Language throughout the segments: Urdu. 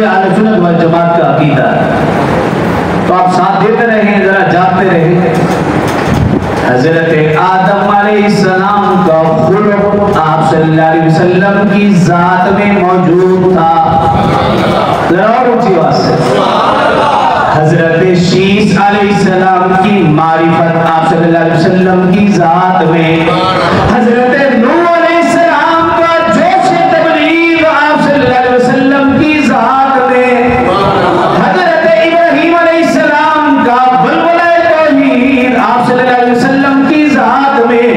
یہ اہل سنت والجماعت کا عقیدہ ہے۔ تو آپ ساتھ دیتے رہیں، ذرا جاگتے رہیں۔ حضرت آدم علیہ السلام کا خلق آپ صلی اللہ علیہ وسلم کی ذات میں موجود تھا۔ ذرا اور اونچی آواز سے۔ حضرت شیس علیہ السلام کی معرفت آپ صلی اللہ علیہ وسلم کی ذات میں، حضرت نوح علیہ السلام کا جوش تبلیغ آپ صلی اللہ علیہ وسلم کی ذات میں، حضرت ابراہیم علیہ السلام کا بلبلہ توحید آپ صلی اللہ علیہ وسلم کی ذات میں،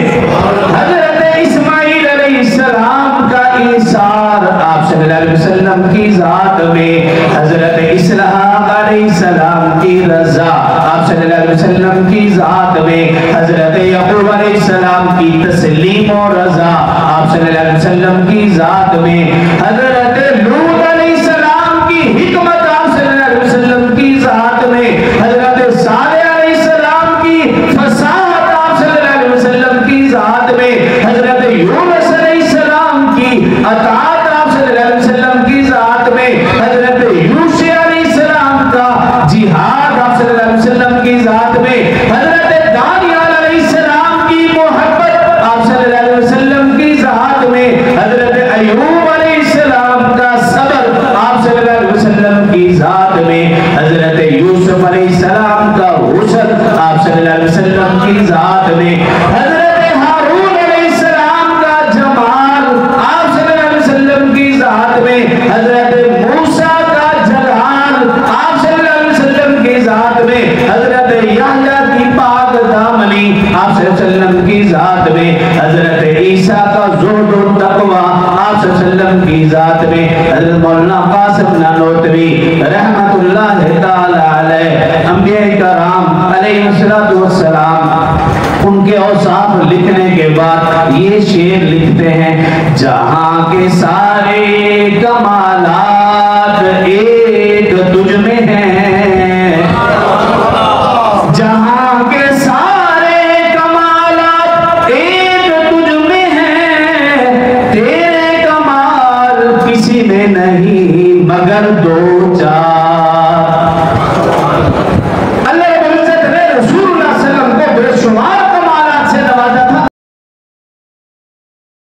حضرت اسماعیل علیہ السلام کا ایثار آپ صلی اللہ علیہ وسلم کی ذات میں، حضرت اسحاق علیہ السلام کی رضا آپ صلی اللہ علیہ وسلم کی ذات میں، حضرت یعقوب علیہ السلام کی تسلیم و رضا آپ صلی اللہ علیہ وسلم کی ذات میں، حضرت لوط علیہ السلام کی حکمت آپ صلی اللہ علیہ وسلم کی ذات میں، حضرت صالح علیہ السلام کی فصاحت آپ صلی اللہ علیہ وسلم کی ذات میں، حضرت یونس علیہ السلام کی اطاعت آپ صلی اللہ علیہ وسلم کی ذات میں، حضرت یوشع علیہ السلام کا جہاد آپ صلی اللہ علیہ وسلم کی ذات میں، حضرت دانیال علیہ السلام کی محبت آپ صلی اللہ علیہ وسلم کی ذات میں، حضرت ایوب علیہ السلام کا صبر آپ صلی اللہ علیہ وسلم کی ذات میں، حضرت یوسف علیہ السلام کا حسن آپ صلی اللہ علیہ وسلم کی ذات میں، حضرت ہارون علیہ السلام کا جمال آپ صلی اللہ علیہ وسلم کی ذات میں، حضرت موسیٰ کا جلال آپ صلی اللہ علیہ وسلم کی ذات میں، حضرت یحییٰ کی پاک دامنی آپ صلی اللہ علیہ وسلم کی ذات میں، حضرت عیسیٰ کا زہد و تقوی آپ صلی اللہ علیہ وسلم کی ذات میں، حضرت مولانا قاسم نانوتوی رحمت اللہ تعالی علیہ، انبیاء کرام علیہ السلام، ان کے اوصاف لکھنے کے بعد یہ شعر لکھتے ہیں، جہاں کے سارے کمالات